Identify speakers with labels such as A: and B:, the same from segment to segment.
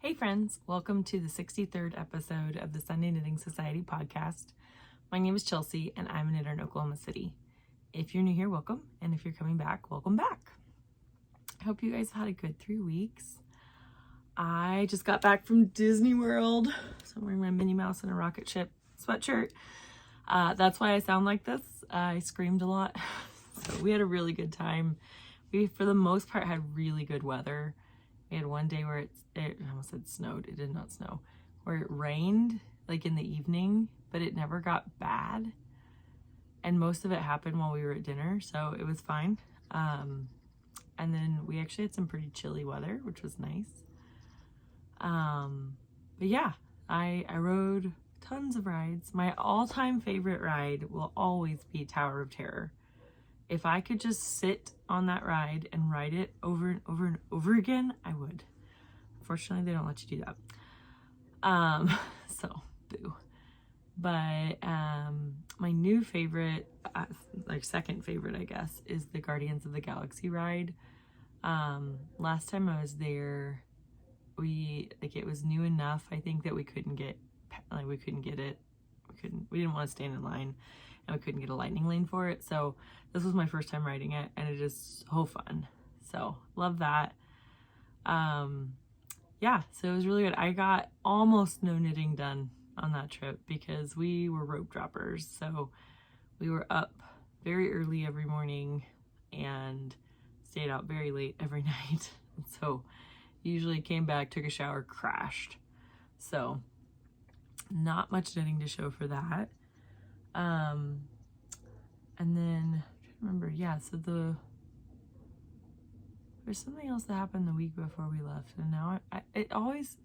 A: Hey friends, welcome to the 63rd episode of the Sunday Knitting Society podcast. My name is Chelsea and I'm a knitter in Oklahoma City. If you're new here, welcome. And if you're coming back, welcome back. I hope you guys had a good 3 weeks. I just got back from Disney World, so I'm wearing my Minnie Mouse and a rocket ship sweatshirt. That's why I sound like this. I screamed a lot. So we had a really good time. We, for the most part, had really good weather. We had one day where it I almost said snowed. It did not snow. Where it rained like in the evening, but it never got bad. And most of it happened while we were at dinner, so it was fine. And then we actually had some pretty chilly weather, which was nice. But yeah, I rode tons of rides. My all-time favorite ride will always be Tower of Terror. If I could just sit on that ride and ride it over and over and over again, I would. Unfortunately, they don't let you do that. So, boo. But my new favorite, like second favorite, I guess, is the Guardians of the Galaxy ride. Last time I was there, it was new enough, I think, that we didn't want to stand in line, and we couldn't get a lightning lane for it. So this was my first time riding it, and it is so fun. So love that. Yeah, so it was really good. I got almost no knitting done on that trip because we were rope droppers. So we were up very early every morning and stayed out very late every night. So usually came back, took a shower, crashed. So not much knitting to show for that. And then I'm trying to remember, yeah, so there's something else that happened the week before we left, and now I'm always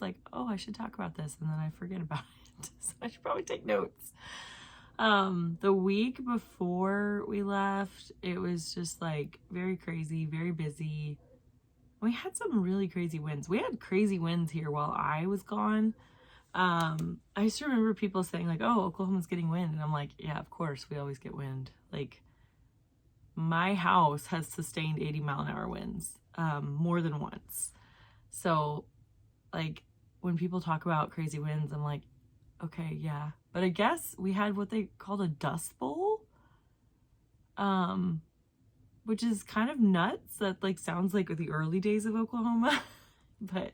A: like, oh, I should talk about this, and then I forget about it. So I should probably take notes. The week before we left, it was just like very crazy, very busy. We had some really crazy winds. We had crazy winds here while I was gone. I used to remember people saying like, oh, Oklahoma's getting wind. And I'm like, yeah, of course, we always get wind. Like, my house has sustained 80-mile-an-hour winds, more than once. So, like, when people talk about crazy winds, I'm like, okay, yeah. But I guess we had what they called a dust bowl, which is kind of nuts. That, like, sounds like the early days of Oklahoma. But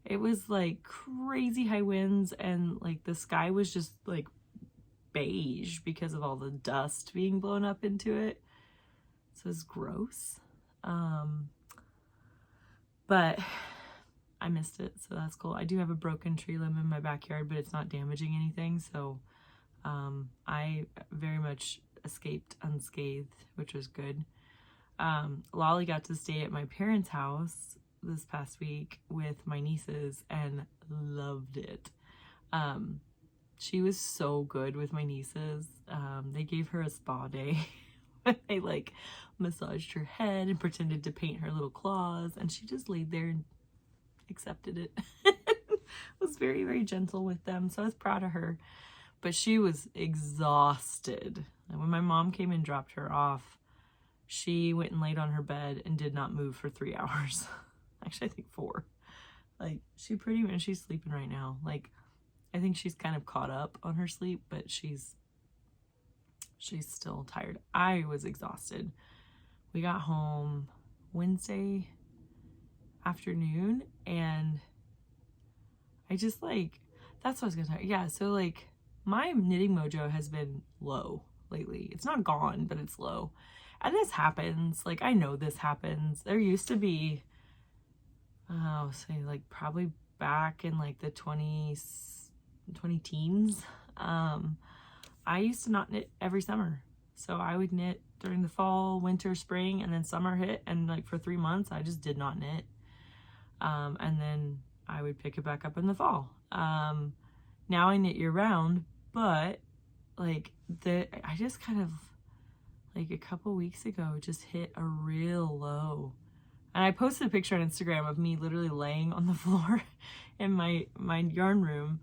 A: it was like crazy high winds, and like the sky was just like beige because of all the dust being blown up into it. So it's gross. But I missed it, so that's cool. I do have a broken tree limb in my backyard, but it's not damaging anything. So I very much escaped unscathed, which was good. Lolly got to stay at my parents' house this past week with my nieces and loved it. She was so good with my nieces. They gave her a spa day. They like massaged her head and pretended to paint her little claws, and she just laid there and accepted it. Was very, very gentle with them, so I was proud of her. But she was exhausted. And when my mom came and dropped her off, she went and laid on her bed and did not move for 3 hours. Actually, I think 4. Like, she's sleeping right now. Like, I think she's kind of caught up on her sleep, but she's still tired. I was exhausted. We got home Wednesday afternoon, and I just like, that's what I was gonna talk. Yeah, so like my knitting mojo has been low lately. It's not gone, but it's low. And this happens. Like, I know this happens. There used to be, I'll say like probably back in like the 20 teens, I used to not knit every summer. So I would knit during the fall, winter, spring, and then summer hit, and like for 3 months I just did not knit. And then I would pick it back up in the fall. Now I knit year round, but like I just kind of like a couple weeks ago just hit a real low. And I posted a picture on Instagram of me literally laying on the floor in my yarn room,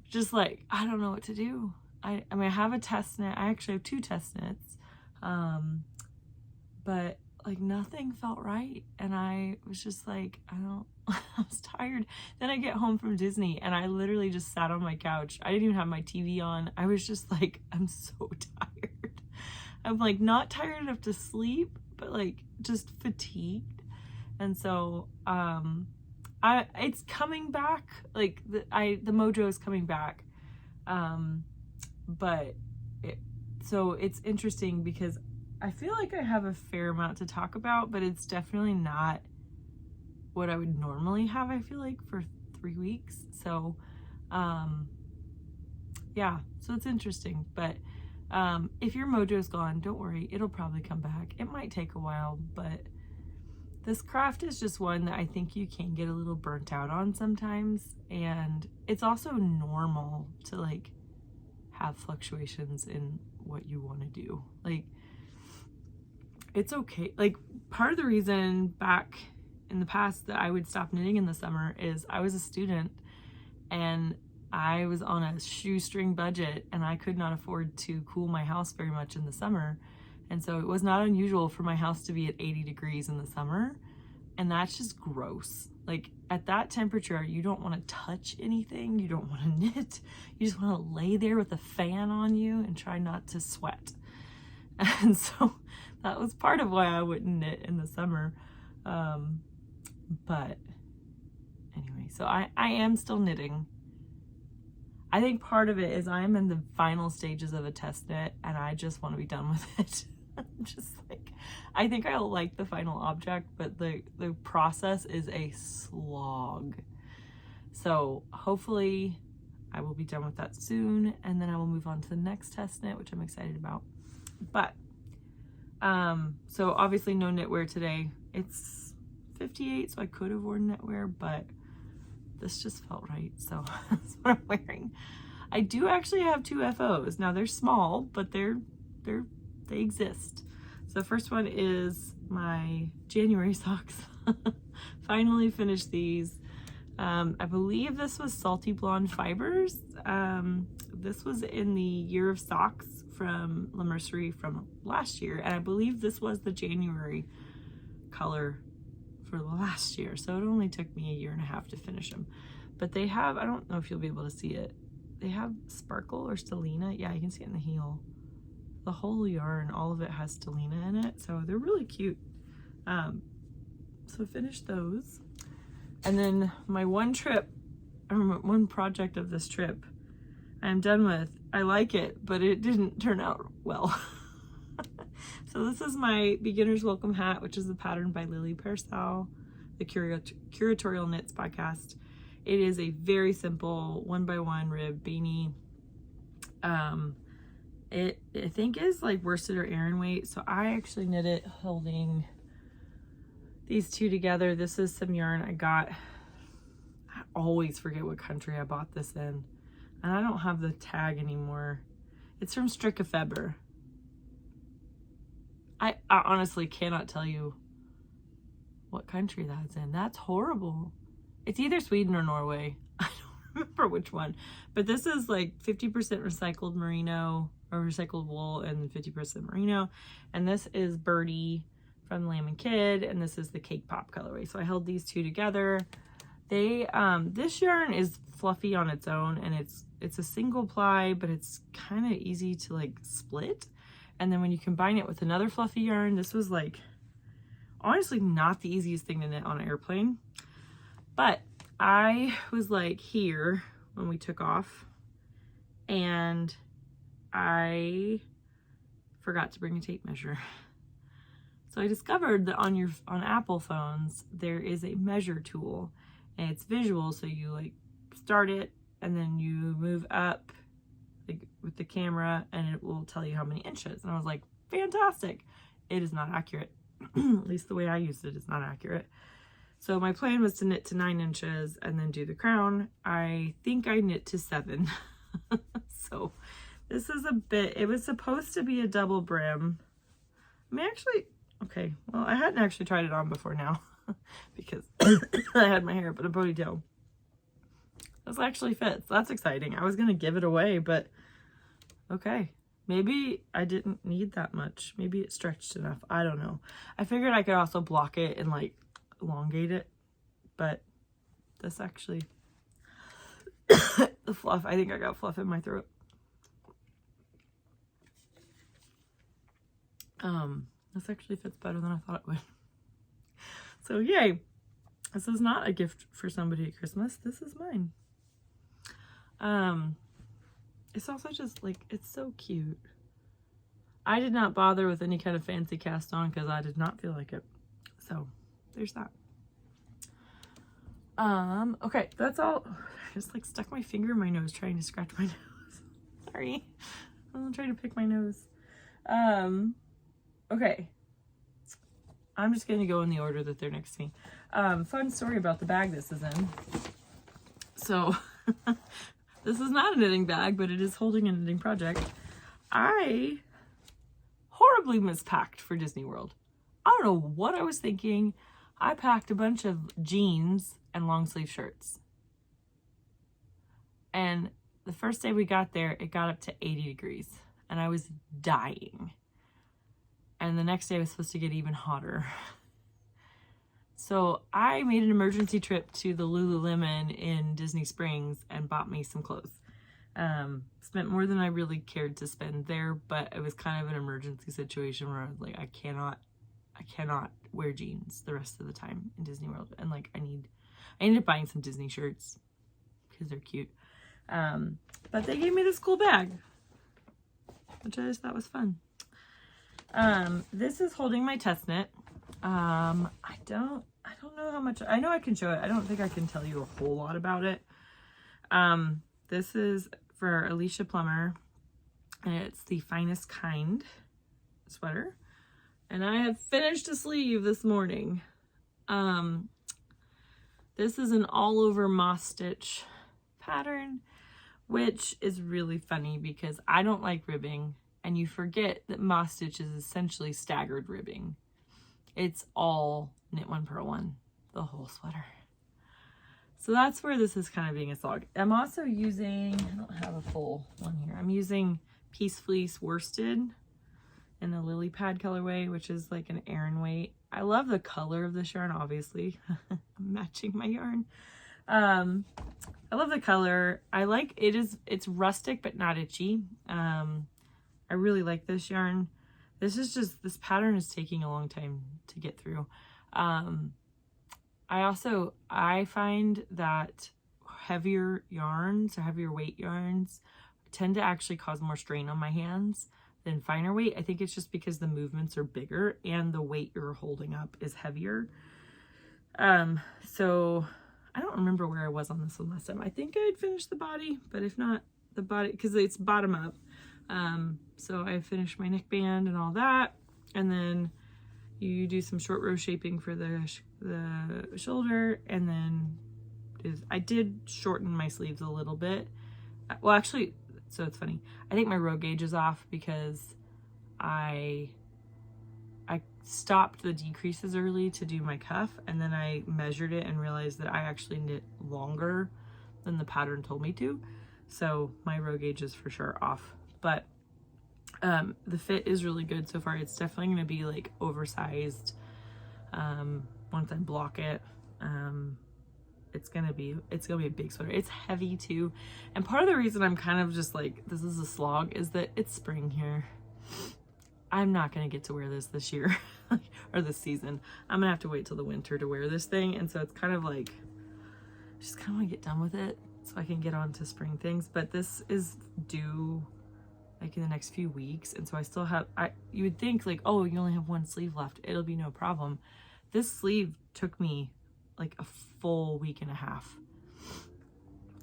A: just like, I don't know what to do. I mean, I have a test knit. I actually have 2 test knits. But like nothing felt right. And I was just like, I was tired. Then I get home from Disney and I literally just sat on my couch. I didn't even have my TV on. I was just like, I'm so tired. I'm like not tired enough to sleep, but like just fatigued. And so it's coming back. Like the mojo is coming back. So it's interesting because I feel like I have a fair amount to talk about, but it's definitely not what I would normally have, I feel like, for 3 weeks. So, yeah, so it's interesting. But if your mojo's gone, don't worry, it'll probably come back. It might take a while, but this craft is just one that I think you can get a little burnt out on sometimes. And it's also normal to like have fluctuations in what you want to do. Like, it's okay. Like, part of the reason back in the past that I would stop knitting in the summer is I was a student and I was on a shoestring budget and I could not afford to cool my house very much in the summer. And so it was not unusual for my house to be at 80 degrees in the summer. And that's just gross. Like, at that temperature, you don't want to touch anything. You don't want to knit. You just want to lay there with a fan on you and try not to sweat. And so that was part of why I wouldn't knit in the summer. But anyway, so I am still knitting. I think part of it is I'm in the final stages of a test knit and I just want to be done with it. I'm just like, I think I'll like the final object, but the process is a slog. So hopefully I will be done with that soon, and then I will move on to the next test knit, which I'm excited about. But so obviously no knitwear today. It's 58, so I could have worn knitwear, but this just felt right, so that's what I'm wearing. I do actually have 2 FOs. Now they're small, but they exist. So the first one is my January socks. Finally finished these. I believe this was Salty Blonde Fibers. This was in the Year of Socks from La Mercerie from last year, and I believe this was the January color for the last year, so it only took me 1.5 years to finish them. But they have, I don't know if you'll be able to see it, they have sparkle or stellina. Yeah, you can see it in the heel. The whole yarn, all of it has stellina in it, so they're really cute. So I finished those, and then my one project of this trip I'm done with. I like it, but it didn't turn out well. So this is my beginner's welcome hat, which is a pattern by Lily Pearsall, the Curatorial Knits podcast. It is a very simple 1x1 rib beanie. It I think is like worsted or Aran weight. So I actually knit it holding these two together. This is some yarn I got. I always forget what country I bought this in, and I don't have the tag anymore. It's from Strikke Feber. I honestly cannot tell you what country that's in. That's horrible. It's either Sweden or Norway. I don't remember which one. But this is like 50% recycled merino or recycled wool and 50% merino. And this is Birdie from Lamb and Kid, and this is the Cake Pop colorway. So I held these two together. They this yarn is fluffy on its own, and it's a single ply, but it's kind of easy to like split. And then when you combine it with another fluffy yarn, this was like honestly not the easiest thing to knit on an airplane. But I was like here when we took off, and I forgot to bring a tape measure. So I discovered that on Apple phones there is a measure tool, and it's visual, so you like start it and then you move up like with the camera and it will tell you how many inches. And I was like, fantastic. It is not accurate. At least the way I used it is not accurate. So my plan was to knit to 9 inches and then do the crown. I think I knit to 7. So this is a bit, it was supposed to be a double brim. I mean, actually, okay, well, I hadn't actually tried it on before now because I had my hair up in a ponytail. This actually fits. That's exciting. I was going to give it away, but okay. Maybe I didn't need that much. Maybe it stretched enough. I don't know. I figured I could also block it and like elongate it, but this actually, the fluff, I think I got fluff in my throat. This actually fits better than I thought it would. So yay. This is not a gift for somebody at Christmas. This is mine. It's also just like, it's so cute. I did not bother with any kind of fancy cast on because I did not feel like it. So there's that. Okay, that's all. I just like stuck my finger in my nose trying to scratch my nose. Sorry. I'm trying to pick my nose. Okay. I'm just going to go in the order that they're next to me. Fun story about the bag this is in. So, this is not a knitting bag, but it is holding a knitting project. I horribly mispacked for Disney World. I don't know what I was thinking. I packed a bunch of jeans and long sleeve shirts. And the first day we got there, it got up to 80 degrees and I was dying. And the next day was supposed to get even hotter. So I made an emergency trip to the Lululemon in Disney Springs and bought me some clothes. Spent more than I really cared to spend there, but it was kind of an emergency situation where I was like, I cannot wear jeans the rest of the time in Disney World. And like, I ended up buying some Disney shirts because they're cute. But they gave me this cool bag, which I just thought was fun. This is holding my test knit. I don't know how much, I know I can show it. I don't think I can tell you a whole lot about it. This is for Alicia Plummer and it's the Finest Kind sweater. And I have finished a sleeve this morning. This is an all over moss stitch pattern, which is really funny because I don't like ribbing. And you forget that moss stitch is essentially staggered ribbing. It's all knit one, purl one, the whole sweater. So that's where this is kind of being a slog. I'm also using, I don't have a full one here. I'm using Peace Fleece worsted in the Lily Pad colorway, which is like an Aran weight. I love the color of this yarn, obviously. I'm matching my yarn. I love the color. I like it's rustic but not itchy. I really like this yarn. This pattern is taking a long time to get through. I find that heavier yarns or heavier weight yarns tend to actually cause more strain on my hands than finer weight. I think it's just because the movements are bigger and the weight you're holding up is heavier. So I don't remember where I was on this one last time. I think I had finished the body, but if not the body, because it's bottom up. So I finished my neckband and all that. And then you do some short row shaping for the shoulder. And then I did shorten my sleeves a little bit. Well, actually, so it's funny. I think my row gauge is off because I stopped the decreases early to do my cuff. And then I measured it and realized that I actually knit longer than the pattern told me to. So my row gauge is for sure off. But the fit is really good so far. It's definitely going to be like oversized once I block it. It's gonna be a big sweater. It's heavy too, and part of the reason I'm kind of just like this is a slog is that it's spring here. I'm not gonna get to wear this year or this season. I'm gonna have to wait till the winter to wear this thing, and so it's kind of like just kind of want to get done with it so I can get on to spring things. But this is due like in the next few weeks, and so I still have, you would think like, oh, you only have one sleeve left, it'll be no problem. This sleeve took me like a full week and a half.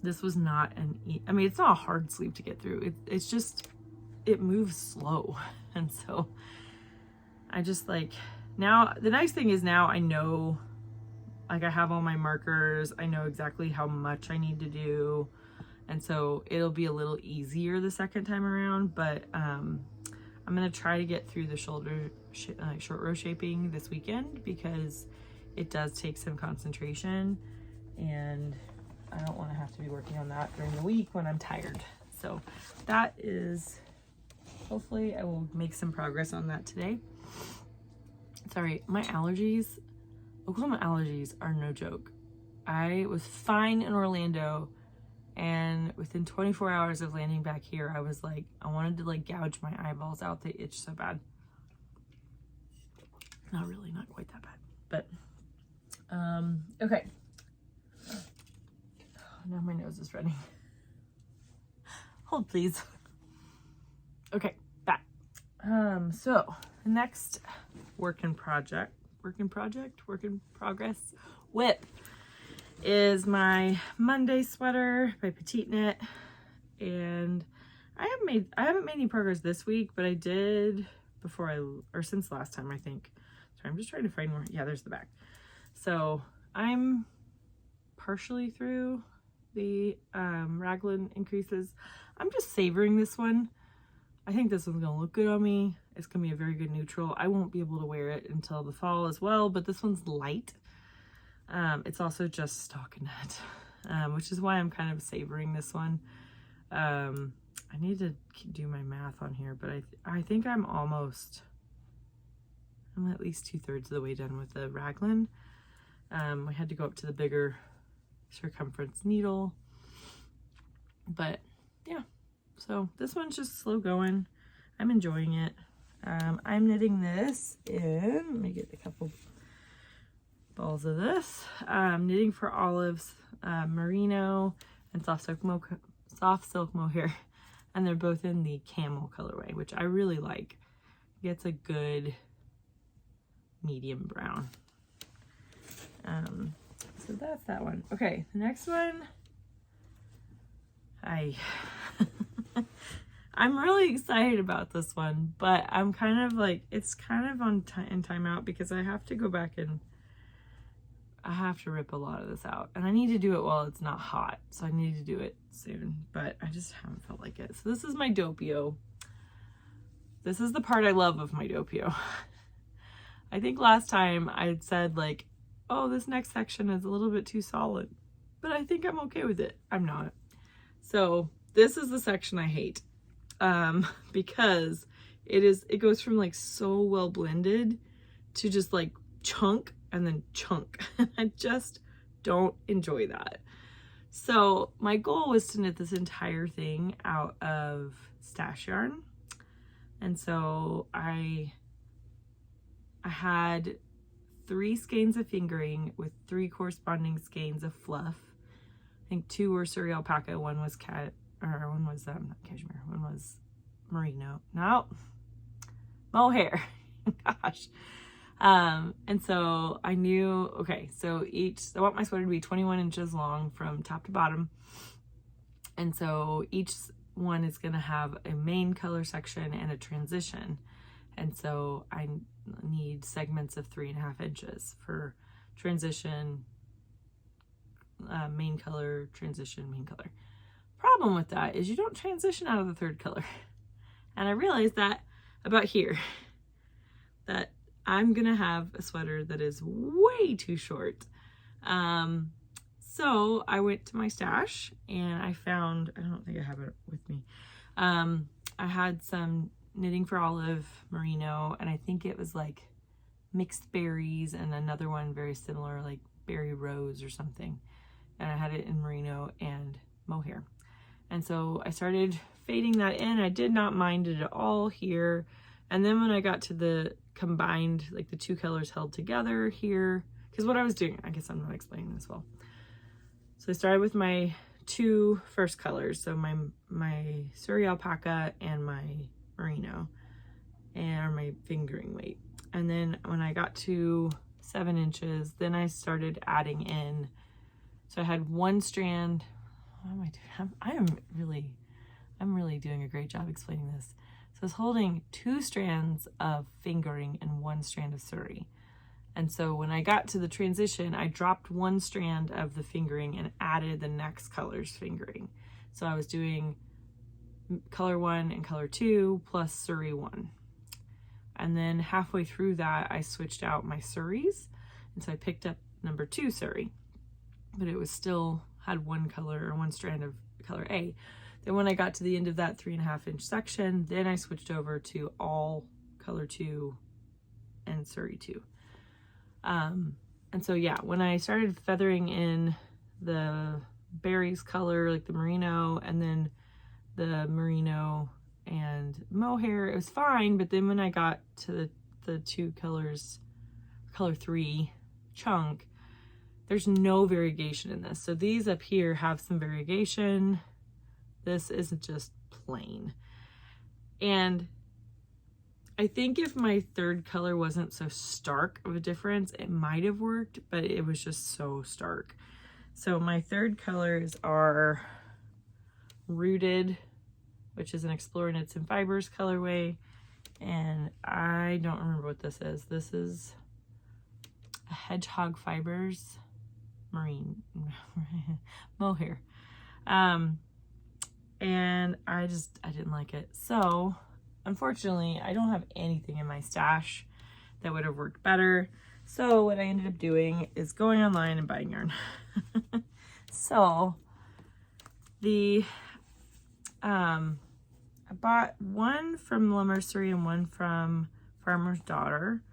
A: This was not I mean, it's not a hard sleeve to get through. It's just, it moves slow. And so I just like, now the nice thing is now I know, like I have all my markers. I know exactly how much I need to do. And so it'll be a little easier the second time around, but I'm going to try to get through the shoulder short row shaping this weekend because it does take some concentration and I don't want to have to be working on that during the week when I'm tired. So that is hopefully I will make some progress on that today. Sorry, my allergies, Oklahoma allergies are no joke. I was fine in Orlando, and within 24 hours of landing back here, I was like, I wanted to like gouge my eyeballs out. They itch so bad. Not really, not quite that bad, but okay. Now my nose is running. Hold please. Okay, back. So the next work in progress whip is my Monday sweater by PetiteKnit, and I haven't made any progress this week, but I did since last time, I think. So I'm just trying to find more. Yeah, there's the back. So I'm partially through the raglan increases. I'm just savoring this one. I think this one's gonna look good on me. It's gonna be a very good neutral. I won't be able to wear it until the fall as well, but this one's light. It's also just stockinette, which is why I'm kind of savoring this one. I need to do my math on here, but I think I'm at least 2/3 of the way done with the raglan. We had to go up to the bigger circumference needle, but yeah, so this one's just slow going. I'm enjoying it. I'm knitting this in, let me get a couple balls of this. Knitting for Olive's merino and soft silk mohair, and they're both in the camel colorway, which I really like. It gets a good medium brown. So that's that one. Okay, the next one, I'm really excited about this one, but I'm kind of like, it's kind of in timeout because I have to go back and I have to rip a lot of this out, and I need to do it while it's not hot, so I need to do it soon, but I just haven't felt like it. So this is my Doppio. This is the part I love of my Doppio. I think last time I had said like, oh, this next section is a little bit too solid, but I think I'm okay with it. I'm not. So this is the section I hate, because it goes from like so well blended to just like chunk and then chunk. I just don't enjoy that. So my goal was to knit this entire thing out of stash yarn. And so I had 3 skeins of fingering with 3 corresponding skeins of fluff. I think 2 were Surrey alpaca, one was not cashmere, one was merino. No, mohair. Gosh. And so I knew, okay, so I want my sweater to be 21 inches long from top to bottom. And so each one is going to have a main color section and a transition. And so I need segments of 3.5 inches for transition, main color, transition, main color. Problem with that is you don't transition out of the third color. And I realized that about here, that I'm gonna have a sweater that is way too short. So I went to my stash and I found, I don't think I have it with me. I had some Knitting for Olive merino, and I think it was like mixed berries, and another one very similar, like berry rose or something. And I had it in merino and mohair. And so I started fading that in. I did not mind it at all here. And then when I got to the combined, like the 2 colors held together here, because what I was doing, I guess I'm not explaining this well. So I started with my 2 first colors. So my Surrey alpaca and my merino, and my fingering weight. And then when I got to 7 inches, then I started adding in. So I had 1 strand. What am I doing? I'm really doing a great job explaining this. So I was holding 2 strands of fingering and 1 strand of Surrey. And so when I got to the transition, I dropped 1 strand of the fingering and added the next color's fingering. So I was doing color 1 and color 2 plus Surrey 1. And then halfway through that, I switched out my Surreys. And so I picked up number 2 Surrey, but it was still had 1 color or 1 strand of color A. Then when I got to the end of that 3.5 inch section, then I switched over to all color 2 and Surrey 2. And so yeah, when I started feathering in the berries color, like the merino, and then the merino and mohair, it was fine. But then when I got to the 2 colors, color 3 chunk, there's no variegation in this. So these up here have some variegation. This isn't just plain. And I think if my third color wasn't so stark of a difference, it might have worked, but it was just so stark. So my third colors are Rooted, which is an Explore Knits and Fibers colorway. And I don't remember what this is. This is a Hedgehog Fibers marine mohair. And I didn't like it. So unfortunately, I don't have anything in my stash that would have worked better. So what I ended up doing is going online and buying yarn. So I bought one from Lumbersery and one from Farmer's Daughter,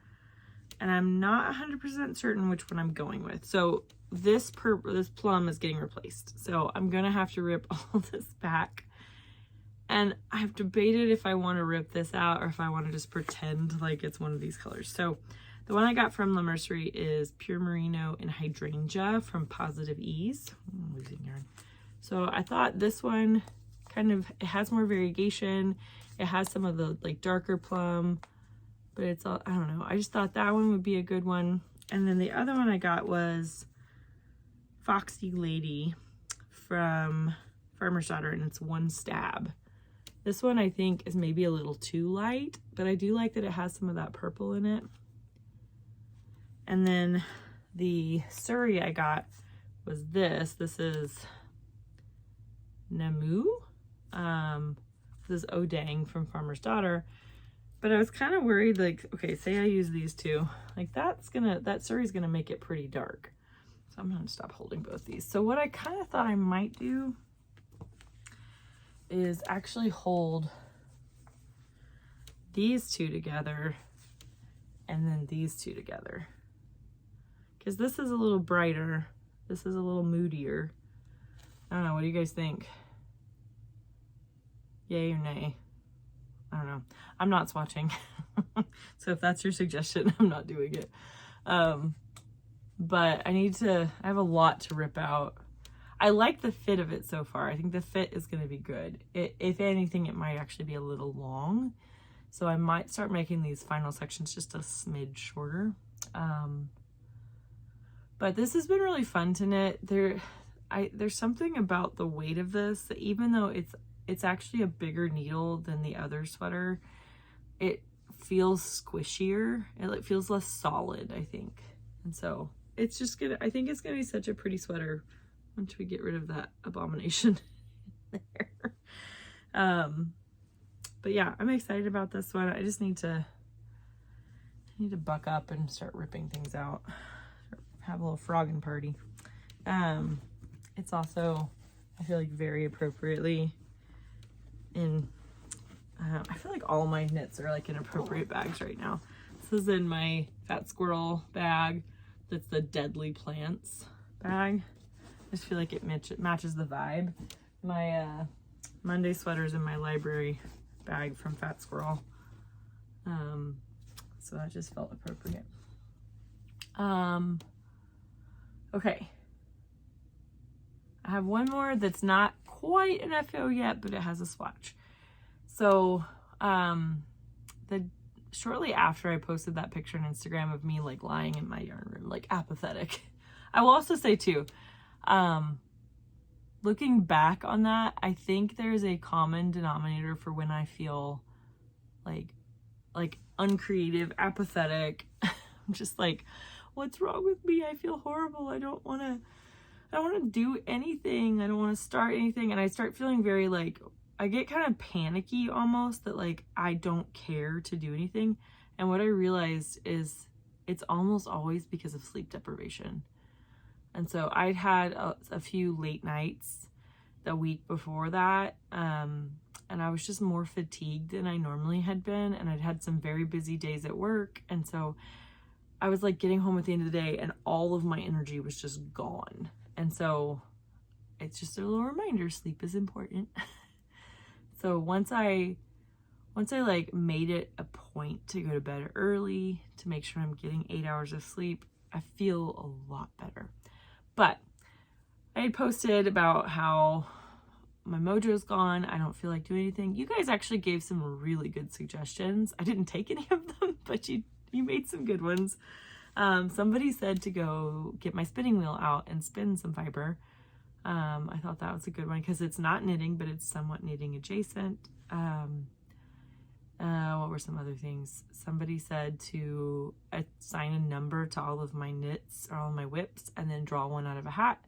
A: and I'm not 100% certain which one I'm going with. So this plum is getting replaced. So I'm gonna have to rip all this back. And I've debated if I want to rip this out or if I want to just pretend like it's one of these colors. So the one I got from Lumbersery is Pure Merino and Hydrangea from Positive Ease. I'm losing yarn. So I thought this one it has more variegation. It has some of the like darker plum, but it's all, I don't know. I just thought that one would be a good one. And then the other one I got was Foxy Lady from Farmer's Daughter, and it's One Stab. This one I think is maybe a little too light, but I do like that it has some of that purple in it. And then the Surrey I got was this. This is Namu. This is Odang from Farmer's Daughter. But I was kind of worried, like, okay, say I use these two. Like that Surrey's gonna make it pretty dark. So I'm gonna stop holding both these. So what I kind of thought I might do is actually hold these two together and then these two together, because this is a little brighter, this is a little moodier. I don't know, what do you guys think? Yay or nay? I don't know. I'm not swatching. So if that's your suggestion, I'm not doing it. But I have a lot to rip out. I like the fit of it so far. I think the fit is going to be good. If anything, it might actually be a little long. So I might start making these final sections just a smidge shorter. But this has been really fun to knit. There's something about the weight of this that even though it's actually a bigger needle than the other sweater, it feels squishier. It feels less solid, I think. And so it's just I think it's gonna be such a pretty sweater once we get rid of that abomination there. But yeah, I'm excited about this one. I just need to buck up and start ripping things out. Have a little frogging party. It's also, I feel like, very appropriately in, I feel like all my knits are like in appropriate bags right now. This is in my Fat Squirrel bag. That's the Deadly Plants bag. I just feel like it matches the vibe. My Monday sweater's in my library bag from Fat Squirrel. So that just felt appropriate. Okay. I have one more that's not quite an FO yet, but it has a swatch. So shortly after I posted that picture on Instagram of me like lying in my yarn room, like apathetic. I will also say too, looking back on that, I think there's a common denominator for when I feel like uncreative, apathetic. I'm just like, what's wrong with me? I feel horrible. I don't want to do anything. I don't want to start anything. And I start feeling very like, I get kind of panicky almost that like I don't care to do anything. And what I realized is it's almost always because of sleep deprivation. And so I'd had a few late nights the week before that. And I was just more fatigued than I normally had been. And I'd had some very busy days at work. And so I was like getting home at the end of the day and all of my energy was just gone. And so it's just a little reminder, sleep is important. So once I like made it a point to go to bed early to make sure I'm getting 8 hours of sleep, I feel a lot better. But I had posted about how my mojo's gone. I don't feel like doing anything. You guys actually gave some really good suggestions. I didn't take any of them, but you made some good ones. Somebody said to go get my spinning wheel out and spin some fiber. I thought that was a good one because it's not knitting, but it's somewhat knitting adjacent. What were some other things? Somebody said to assign a number to all of my knits or all my whips and then draw one out of a hat.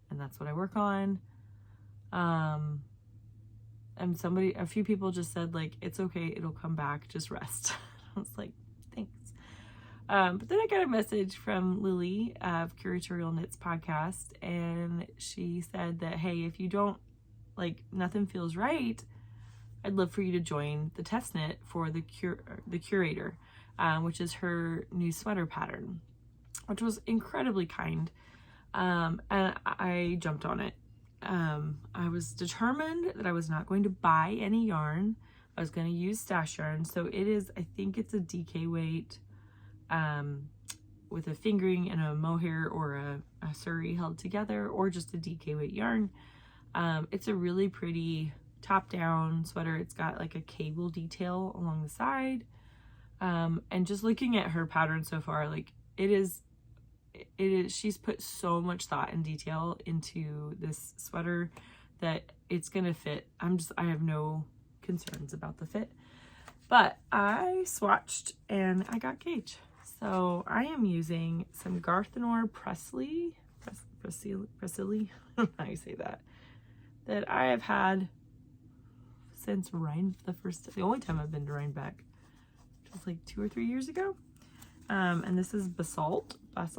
A: And that's what I work on. And a few people just said like, it's okay, it'll come back, just rest. I was like, thanks. But then I got a message from Lily of Curatorial Knits podcast, and she said that, hey, if you don't, like, nothing feels right, I'd love for you to join the test knit for the Curator, which is her new sweater pattern, which was incredibly kind. And I jumped on it. I was determined that I was not going to buy any yarn. I was going to use stash yarn. So it is, I think it's a DK weight, with a fingering and a mohair or a surrey held together, or just a DK weight yarn. It's a really pretty top down sweater. It's got like a cable detail along the side. And just looking at her pattern so far, like it is, she's put so much thought and detail into this sweater that it's gonna fit. I have no concerns about the fit. But I swatched and I got gauge. So I am using some Garthenor Presley, I don't know how you say that I have had since the only time I've been to Rhinebeck, which was like 2 or 3 years ago. And this is basalt. And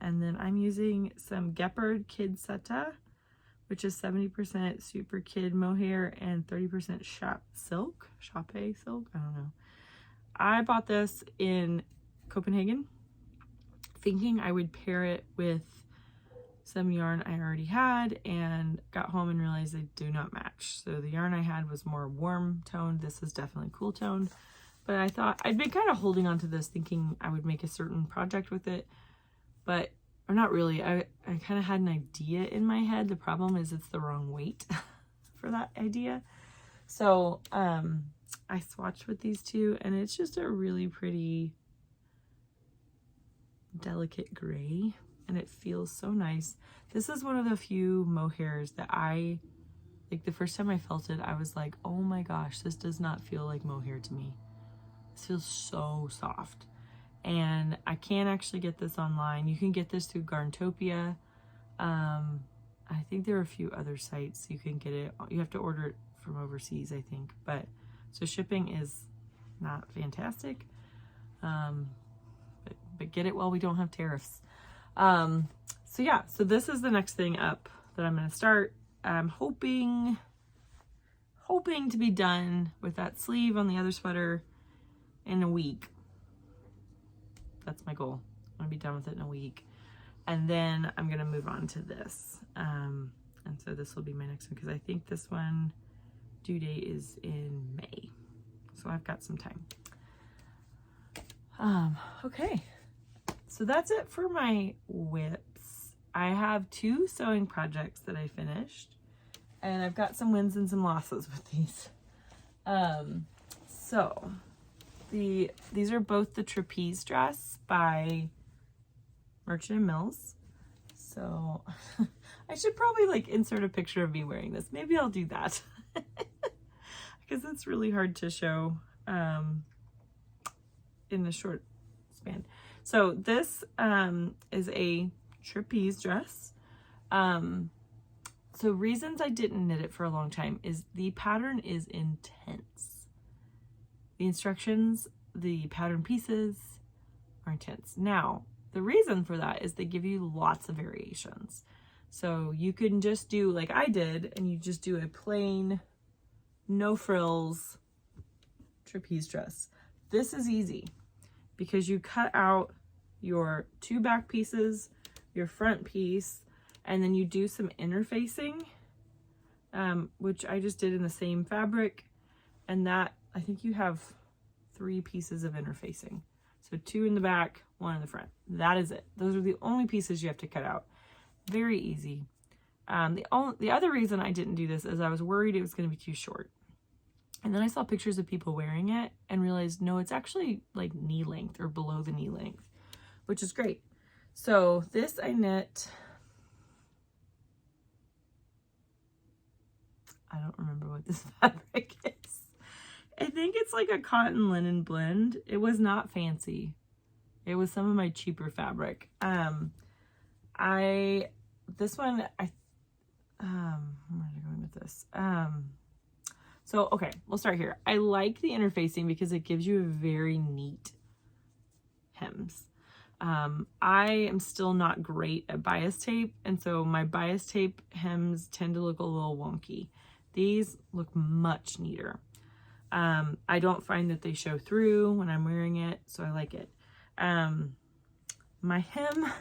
A: then I'm using some Gepard Kid Seta, which is 70% Super Kid mohair and 30% Chape silk. I don't know. I bought this in Copenhagen, thinking I would pair it with some yarn I already had, and got home and realized they do not match. So the yarn I had was more warm toned. This is definitely cool toned. But I thought I'd been kind of holding on to this thinking I would make a certain project with it, but or not really. I kind of had an idea in my head. The problem is it's the wrong weight for that idea. So I swatched with these two, and it's just a really pretty delicate gray, and it feels so nice. This is one of the few mohairs that I like. The first time I felt it, I was like, oh my gosh, this does not feel like mohair to me. This feels so soft. And I can't actually get this online. You can get this through Garntopia. I think there are a few other sites you can get it. You have to order it from overseas, I think. But so shipping is not fantastic. But get it while we don't have tariffs. So yeah, so this is the next thing up that I'm going to start. I'm hoping to be done with that sleeve on the other sweater in a week. That's my goal. I want to be done with it in a week. And then I'm going to move on to this. And so this will be my next one, because I think this one due date is in May. So I've got some time. Okay. So that's it for my whips. I have 2 sewing projects that I finished, and I've got some wins and some losses with these. So these are both the trapeze dress by Merchant & Mills. So I should probably like insert a picture of me wearing this. Maybe I'll do that because it's really hard to show in the short span. So this is a trapeze dress. So reasons I didn't knit it for a long time is the pattern is intense. The instructions, the pattern pieces are intense. Now, the reason for that is they give you lots of variations. So you can just do like I did, and you just do a plain, no frills trapeze dress. This is easy because you cut out your 2 back pieces, your front piece, and then you do some interfacing, which I just did in the same fabric. And that, I think you have 3 pieces of interfacing. So 2 in the back, 1 in the front. That is it. Those are the only pieces you have to cut out. Very easy. The other reason I didn't do this is I was worried it was going to be too short. And then I saw pictures of people wearing it and realized, no, it's actually like knee length or below the knee length, which is great. So this I knit, I don't remember what this fabric is. I think it's like a cotton linen blend. It was not fancy. It was some of my cheaper fabric. This one, where am I going with this? So, okay, we'll start here. I like the interfacing because it gives you a very neat hems. I am still not great at bias tape, and so my bias tape hems tend to look a little wonky. These look much neater. I don't find that they show through when I'm wearing it, so I like it. My hem,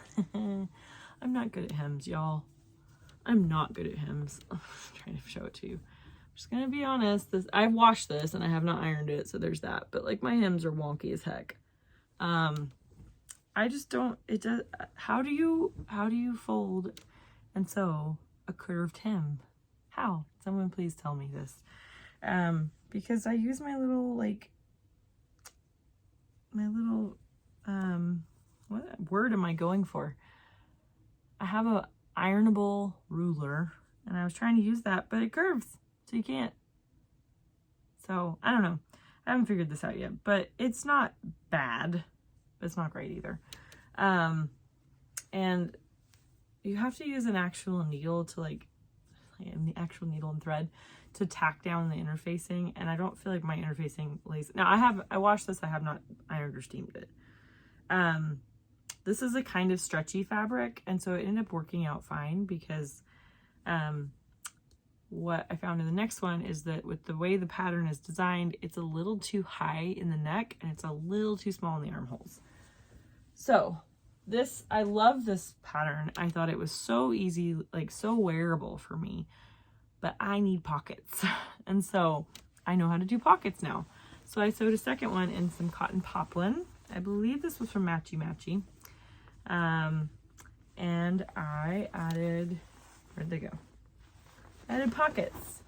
A: I'm not good at hems, y'all. I'm not good at hems. I'm trying to show it to you. I'm just gonna be honest. I've washed this and I have not ironed it, so there's that. But like my hems are wonky as heck. I just don't. It does. How do you fold and sew a curved hem? How? Someone please tell me this. Because I use my little what word am I going for? I have a ironable ruler and I was trying to use that, but it curves, so you can't. So I don't know. I haven't figured this out yet, but it's not bad, but it's not great either. And you have to use an actual needle to the actual needle and thread to tack down the interfacing, and I don't feel like my interfacing lays. Now I washed this, I have not ironed or steamed it. This is a kind of stretchy fabric, and so it ended up working out fine because what I found in the next one is that with the way the pattern is designed, it's a little too high in the neck and it's a little too small in the armholes. So I love this pattern. I thought it was so easy, like so wearable for me, but I need pockets. And so I know how to do pockets now. So I sewed a second one in some cotton poplin. I believe this was from Matchy Matchy. And I added, where'd they go? I added pockets.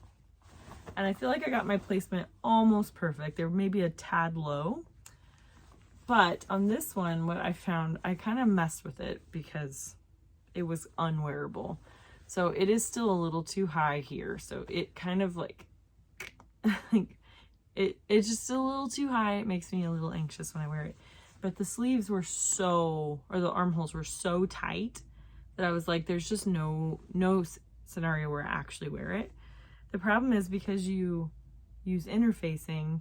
A: And I feel like I got my placement almost perfect. They were maybe a tad low. But on this one, what I found, I kind of messed with it because it was unwearable. So it is still a little too high here. So it kind of like, it's just a little too high. It makes me a little anxious when I wear it. But the sleeves were the armholes were so tight that I was like, there's just no scenario where I actually wear it. The problem is because you use interfacing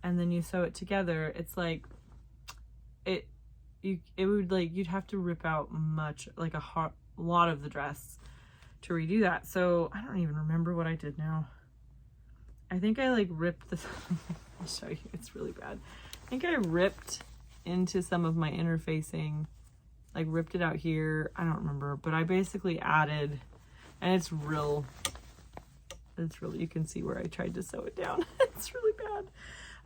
A: and then you sew it together, it's like you'd have to rip out a lot of the dress to redo that. So I don't even remember what I did now. I think I ripped this. I'll show you, it's really bad. I think I ripped into some of my interfacing, ripped it out here. I don't remember, but I basically added, and it's really, you can see where I tried to sew it down. It's really bad.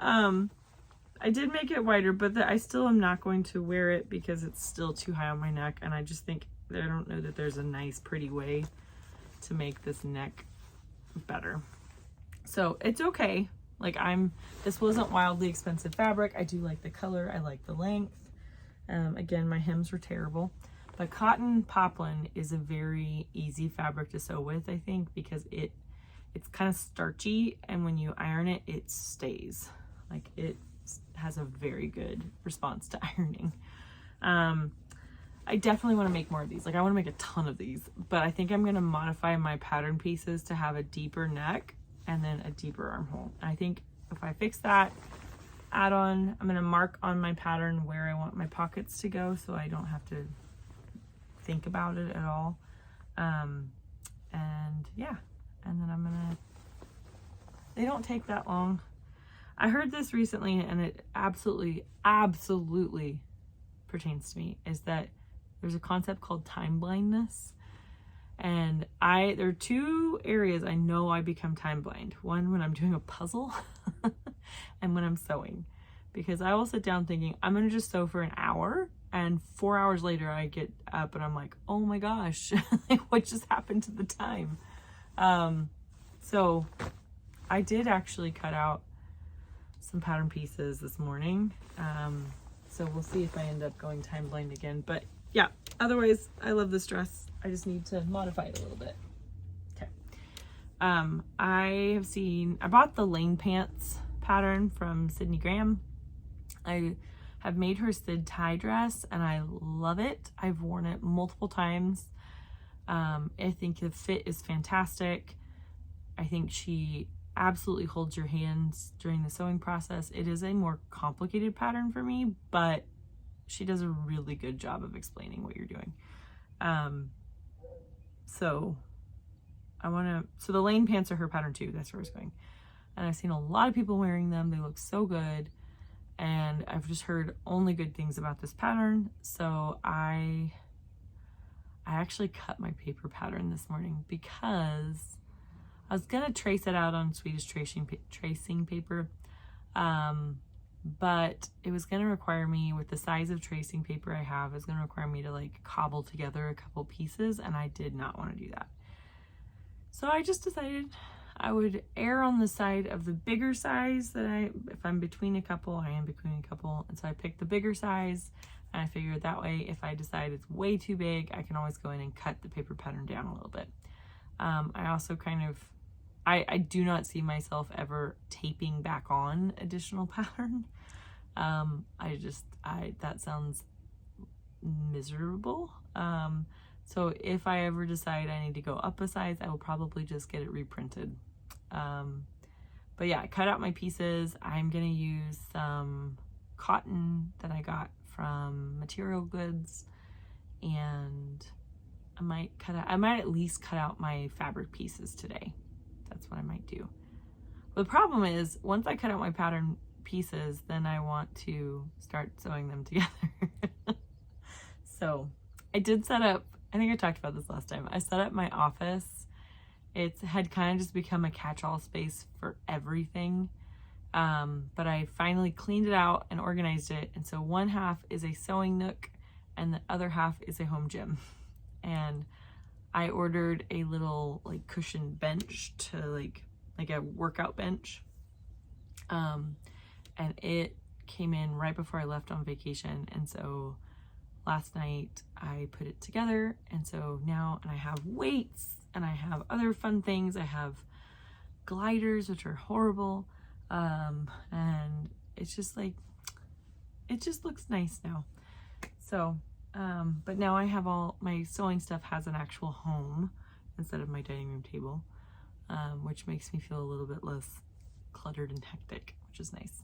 A: I did make it wider, but I still am not going to wear it because it's still too high on my neck. And I just think, I don't know that there's a nice, pretty way to make this neck better. So it's okay. This wasn't wildly expensive fabric. I do like the color. I like the length. Again, my hems were terrible. But cotton poplin is a very easy fabric to sew with, I think, because it's kind of starchy, and when you iron it, it stays. It has a very good response to ironing. I definitely want to make more of these. I want to make a ton of these, but I think I'm going to modify my pattern pieces to have a deeper neck and then a deeper armhole. I think if I fix that, I'm going to mark on my pattern where I want my pockets to go so I don't have to think about it at all. And yeah, and then they don't take that long. I heard this recently, and it absolutely pertains to me, is that there's a concept called time blindness. And there are two areas I know I become time blind. One, when I'm doing a puzzle and when I'm sewing, because I will sit down thinking I'm going to just sew for an hour, and 4 hours later I get up and I'm like, oh my gosh, like what just happened to the time? So I did actually cut out some pattern pieces this morning. So we'll see if I end up going time blind again, but yeah, otherwise I love this dress. I just need to modify it a little bit. Okay. I bought the Lane Pants pattern from Sydney Graham. I have made her Sid tie dress and I love it. I've worn it multiple times. I think the fit is fantastic. I think she absolutely holds your hands during the sewing process. It is a more complicated pattern for me, but she does a really good job of explaining what you're doing. So the Lane Pants are her pattern too. That's where I was going. And I've seen a lot of people wearing them. They look so good. And I've just heard only good things about this pattern. So I actually cut my paper pattern this morning because I was gonna trace it out on Swedish tracing paper. But it was gonna require me, with the size of tracing paper I have, it's gonna require me to like cobble together a couple pieces, and I did not want to do that. So I just decided I would err on the side of the bigger size if I'm between a couple, I am between a couple. And so I picked the bigger size, and I figured that way, if I decide it's way too big, I can always go in and cut the paper pattern down a little bit. I also I do not see myself ever taping back on additional pattern. That sounds miserable. So if I ever decide I need to go up a size, I will probably just get it reprinted. But yeah, I cut out my pieces. I'm gonna use some cotton that I got from Material Goods, and I might at least cut out my fabric pieces today. That's what I might do. But the problem is, once I cut out my pattern pieces, then I want to start sewing them together. So I did set up, I think I talked about this last time, I set up my office. It had kind of just become a catch-all space for everything. But I finally cleaned it out and organized it. And so one half is a sewing nook and the other half is a home gym. And I ordered a little like cushioned bench to like a workout bench. And it came in right before I left on vacation. And so last night I put it together. And so now, and I have weights and I have other fun things. I have gliders, which are horrible. And it's just like, it just looks nice now. So, but now I have all my sewing stuff has an actual home instead of my dining room table, which makes me feel a little bit less cluttered and hectic, which is nice.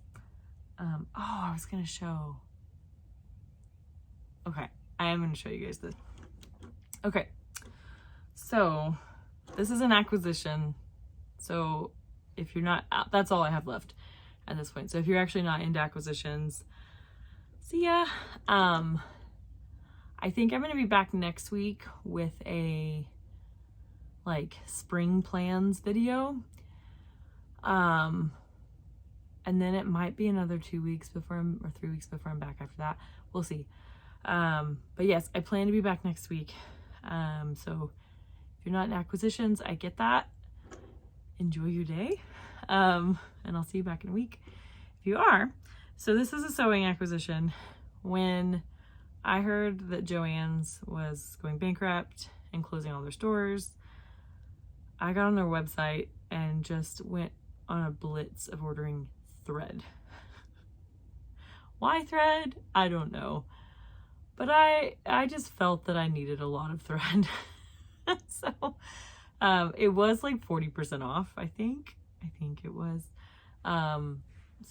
A: I was gonna show. Okay, I am gonna show you guys this. Okay, so this is an acquisition. So if you're not, that's all I have left at this point. So if you're actually not into acquisitions, see ya. I think I'm gonna be back next week with a like spring plans video. And then it might be another 2 weeks or 3 weeks before I'm back after that. We'll see. But yes, I plan to be back next week. So if you're not in acquisitions, I get that. Enjoy your day. And I'll see you back in a week if you are. So this is a sewing acquisition. When I heard that Joann's was going bankrupt and closing all their stores, I got on their website and just went on a blitz of ordering thread. Why thread? I don't know. But I just felt that I needed a lot of thread. So it was like 40% off, I think it was.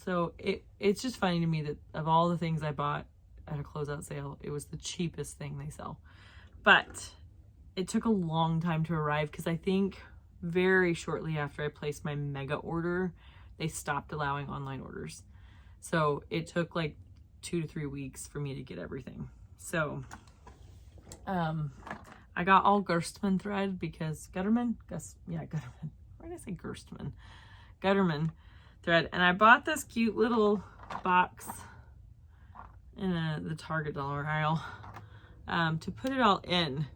A: So it's just funny to me that of all the things I bought at a closeout sale, it was the cheapest thing they sell. But it took a long time to arrive because I think very shortly after I placed my mega order, they stopped allowing online orders. So it took like 2 to 3 weeks for me to get everything. So I got all Gerstmann thread because Gutterman. Why did I say Gerstmann? Gutterman thread. And I bought this cute little box in the Target dollar aisle to put it all in.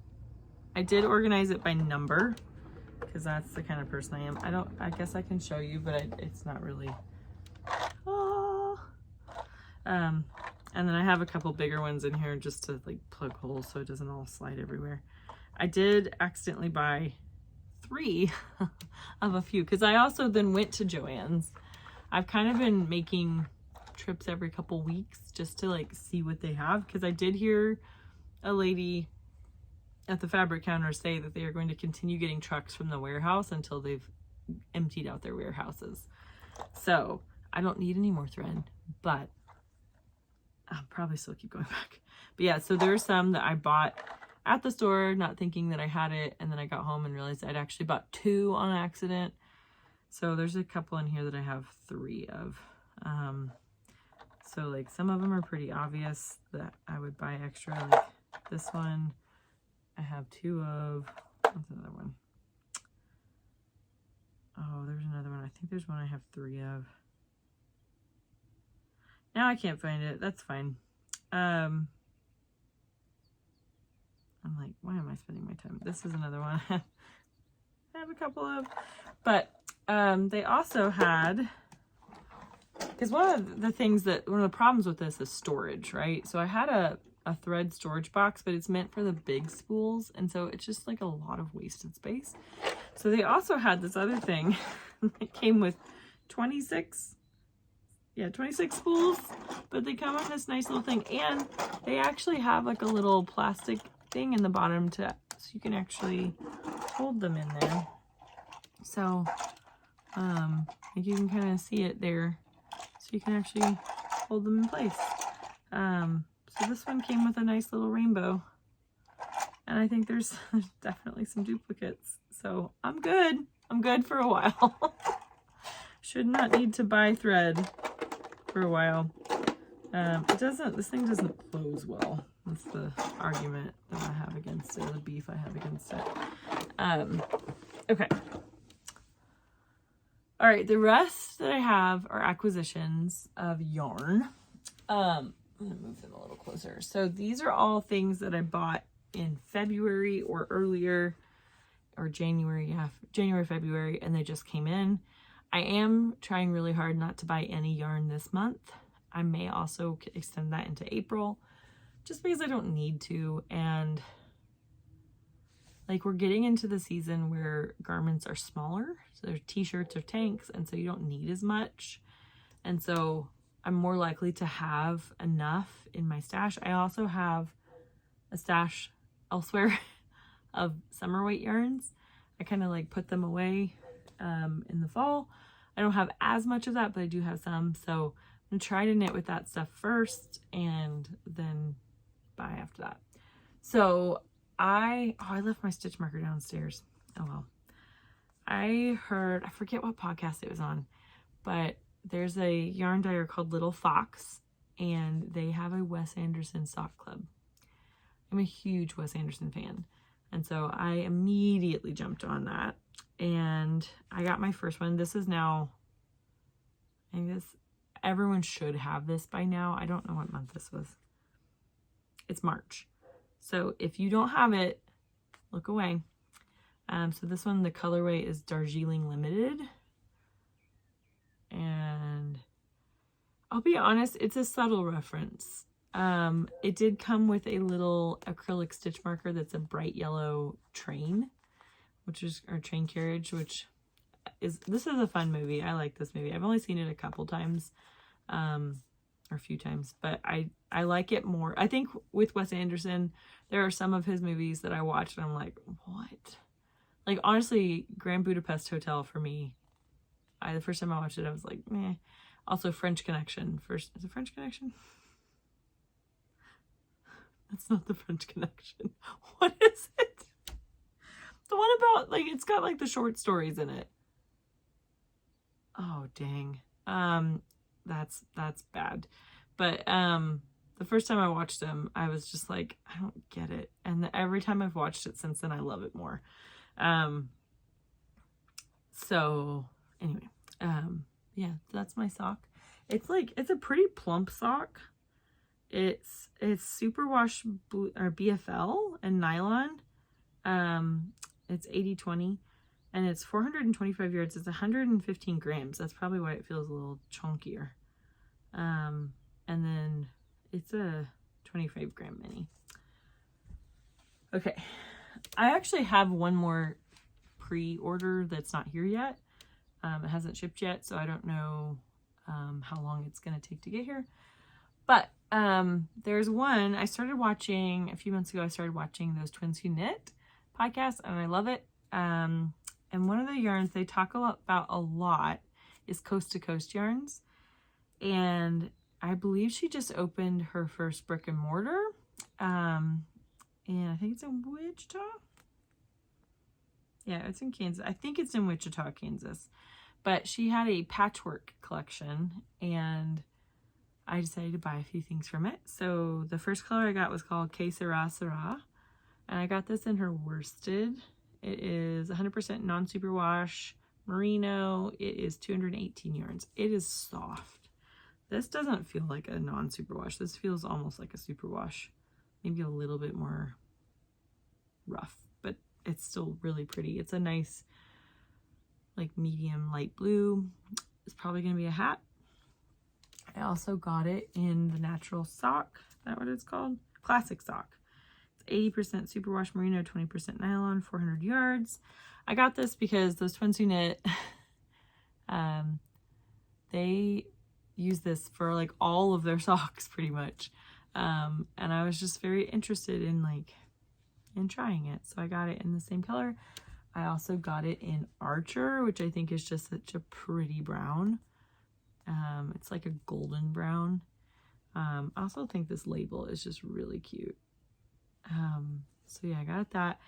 A: I did organize it by number because that's the kind of person I am. I guess I can show you, but it's not really. And then I have a couple bigger ones in here just to like plug holes so it doesn't all slide everywhere. I did accidentally buy 3 of a few because I also then went to Joann's. I've kind of been making trips every couple weeks just to like see what they have because I did hear a lady at the fabric counter say that they are going to continue getting trucks from the warehouse until they've emptied out their warehouses. So I don't need any more thread, but I'll probably still keep going back. But yeah, so there's some that I bought at the store, not thinking that I had it, and then I got home and realized I'd actually bought 2 on accident. So there's a couple in here that I have 3 of. So like some of them are pretty obvious that I would buy extra, like this one I have 2 of. What's another one? Oh, there's another one. I think there's one I have 3 of. Now I can't find it. That's fine. I'm like, why am I spending my time? This is another one I have a couple of. But they also had, because one of the problems with this is storage, right? So I had a thread storage box, but it's meant for the big spools. And so it's just like a lot of wasted space. So they also had this other thing that came with 26 spools, but they come on this nice little thing, and they actually have like a little plastic thing in the bottom so you can actually hold them in there. So like you can kind of see it there, so you can actually hold them in place. So this one came with a nice little rainbow, and I think there's definitely some duplicates, so I'm good for a while. Should not need to buy thread for a while. This thing doesn't close well. That's the argument that I have against it, the beef I have against it. Okay. All right, the rest that I have are acquisitions of yarn. I'm gonna move them a little closer. So these are all things that I bought in February or earlier, or January, February, and they just came in. I am trying really hard not to buy any yarn this month. I may also extend that into April, just because I don't need to. And like we're getting into the season where garments are smaller. So they're t-shirts or tanks, and so you don't need as much. And so I'm more likely to have enough in my stash. I also have a stash elsewhere of summer weight yarns. I kind of like put them away in the fall. I don't have as much of that, but I do have some. So I'm gonna try to knit with that stuff first and then buy after that. So I left my stitch marker downstairs. Oh well. I forget what podcast it was on, but there's a yarn dyer called Little Fox, and they have a Wes Anderson sock club. I'm a huge Wes Anderson fan, and so I immediately jumped on that, and I got my first one. This is now, I think everyone should have this by now. I don't know what month this was. It's March. So if you don't have it, look away. So this one, the colorway is Darjeeling Limited. And I'll be honest, it's a subtle reference. It did come with a little acrylic stitch marker that's a bright yellow train, or train carriage, this is a fun movie. I like this movie. I've only seen it a couple times, or a few times, but I like it more. I think with Wes Anderson, there are some of his movies that I watch and I'm like, what? Like, honestly, Grand Budapest Hotel for me, the first time I watched it, I was like, meh. Also, French Connection. Is it French Connection? That's not the French Connection. What is it? not like, it's got like the short stories in it. Oh, dang. That's bad. But, the first time I watched them, I was just like, I don't get it. And every time I've watched it since then, I love it more. So anyway, yeah, that's my sock. It's a pretty plump sock. It's superwash blue, or BFL and nylon. It's 80/20 and it's 425 yards. It's 115 grams. That's probably why it feels a little chunkier. And then it's a 25 gram mini. Okay. I actually have one more pre-order that's not here yet. It hasn't shipped yet, so I don't know how long it's going to take to get here. But there's one I started watching a few months ago. I started watching those Twins Who Knit podcasts, and I love it. And one of the yarns they talk about a lot is Coast to Coast yarns. And I believe she just opened her first brick and mortar. And I think it's in Wichita. Yeah, it's in Kansas. I think it's in Wichita, Kansas. But she had a patchwork collection, and I decided to buy a few things from it. So the first color I got was called Que Sera Sera. And I got this in her worsted. It is 100% non-superwash merino. It is 218 yards. It is soft. This doesn't feel like a non-superwash. This feels almost like a superwash. Maybe a little bit more rough, but it's still really pretty. It's a nice, like, medium light blue. It's probably going to be a hat. I also got it in the natural sock. Is that what it's called? Classic sock. It's 80% superwash merino, 20% nylon, 400 yards. I got this because those Twins Who Knit, they use this for like all of their socks pretty much. And I was just very interested in trying it. So I got it in the same color. I also got it in Archer, which I think is just such a pretty brown. It's like a golden brown. I also think this label is just really cute. So yeah, I got that.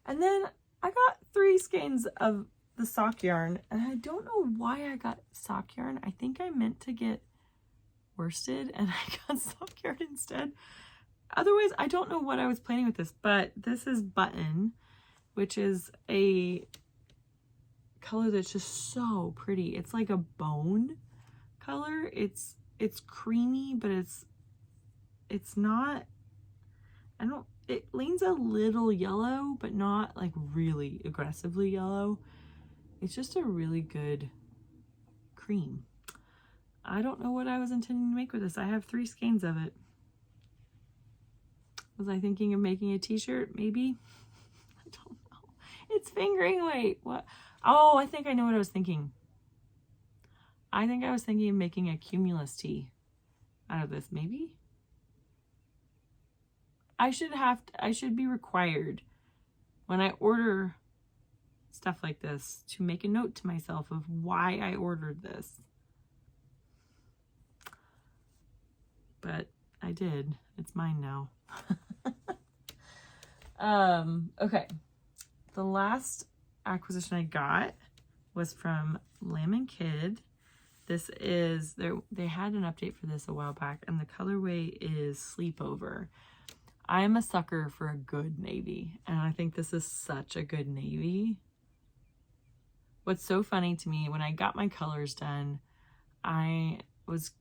A: And then I got 3 skeins of the sock yarn, and I don't know why I got sock yarn. I think I meant to get worsted and I got sock yarn instead. Otherwise, I don't know what I was planning with this, but this is Button, which is a color that's just so pretty. It's like a bone color. It's creamy, but it's not, it leans a little yellow, but not like really aggressively yellow. It's just a really good cream. I don't know what I was intending to make with this. I have 3 skeins of it. Was I thinking of making a t-shirt? Maybe. I don't know. It's fingering weight. What? Oh, I think I know what I was thinking. I think I was thinking of making a Cumulus tee out of this. Maybe. I should be required when I order stuff like this to make a note to myself of why I ordered this. But I did. It's mine now. Okay. The last acquisition I got was from Lamb & Kid. This is, they had an update for this a while back, and the colorway is Sleepover. I'm a sucker for a good navy, and I think this is such a good navy. What's so funny to me, when I got my colors done, I was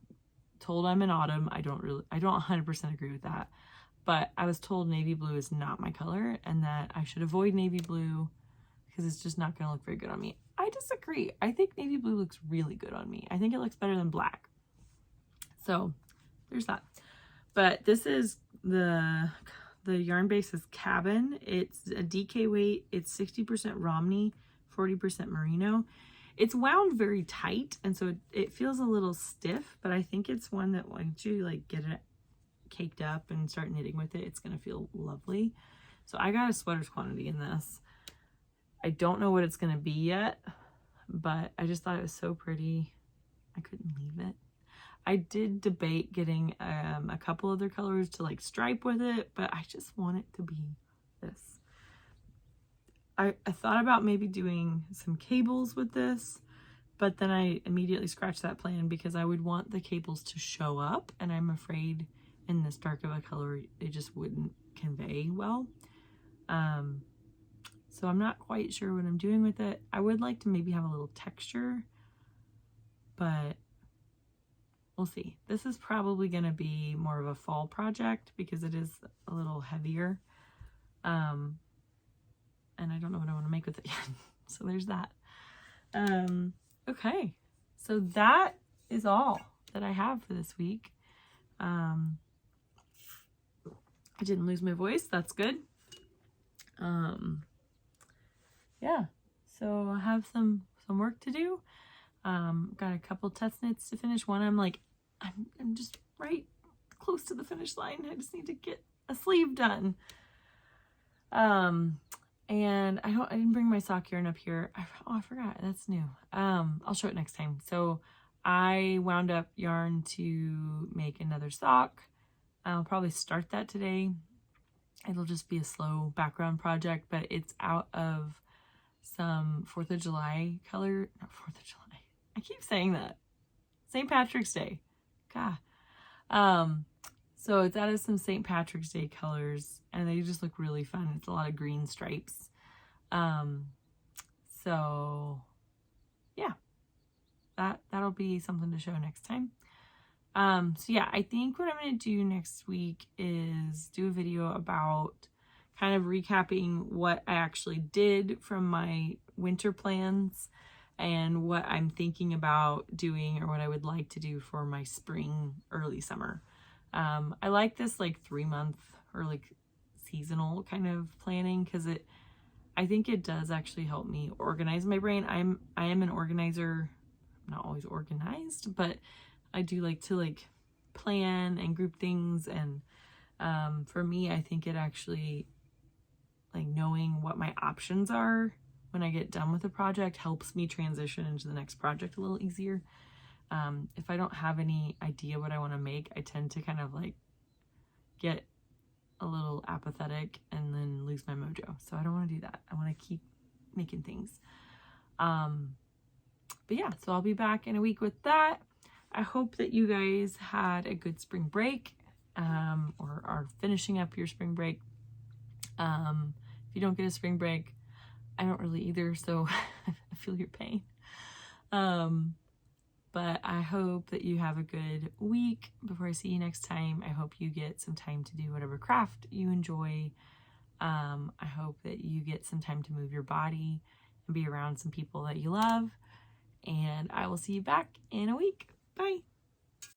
A: told I'm in autumn. I don't 100% agree with that, but I was told navy blue is not my color and that I should avoid navy blue because it's just not going to look very good on me. I disagree. I think navy blue looks really good on me. I think it looks better than black. So there's that. But this is the yarn base is Cabin. It's a DK weight. It's 60% Romney, 40% merino. It's wound very tight, and so it feels a little stiff, but I think it's one that once you like get it caked up and start knitting with it, it's going to feel lovely. So I got a sweaters quantity in this. I don't know what it's going to be yet, but I just thought it was so pretty. I couldn't leave it. I did debate getting a couple other colors to like stripe with it, but I just want it to be this. I thought about maybe doing some cables with this, but then I immediately scratched that plan because I would want the cables to show up, and I'm afraid in this dark of a color they just wouldn't convey well. So I'm not quite sure what I'm doing with it. I would like to maybe have a little texture, but we'll see. This is probably going to be more of a fall project because it is a little heavier. And I don't know what I want to make with it yet. So there's that. Okay. So that is all that I have for this week. I didn't lose my voice. That's good. Yeah. So I have some work to do. Got a couple test knits to finish. One I'm just right close to the finish line. I just need to get a sleeve done. And I didn't bring my sock yarn up here. I forgot. That's new. I'll show it next time. So I wound up yarn to make another sock. I'll probably start that today. It'll just be a slow background project, but it's out of some 4th of July color. Not 4th of July. I keep saying that. St. Patrick's Day. God. So it's out of some St. Patrick's Day colors, and they just look really fun. It's a lot of green stripes. So yeah, that'll be something to show next time. So yeah, I think what I'm going to do next week is do a video about kind of recapping what I actually did from my winter plans and what I'm thinking about doing or what I would like to do for my spring, early summer. I like this like 3-month or like seasonal kind of planning because I think it does actually help me organize my brain. I am an organizer. I'm not always organized, but I do like to plan and group things. And for me, I think it actually, knowing what my options are when I get done with a project helps me transition into the next project a little easier. If I don't have any idea what I want to make, I tend to kind of get a little apathetic and then lose my mojo. So I don't want to do that. I want to keep making things. But yeah, so I'll be back in a week with that. I hope that you guys had a good spring break, or are finishing up your spring break. If you don't get a spring break, I don't really either, so I feel your pain. But I hope that you have a good week. Before I see you next time, I hope you get some time to do whatever craft you enjoy. I hope that you get some time to move your body and be around some people that you love. And I will see you back in a week. Bye.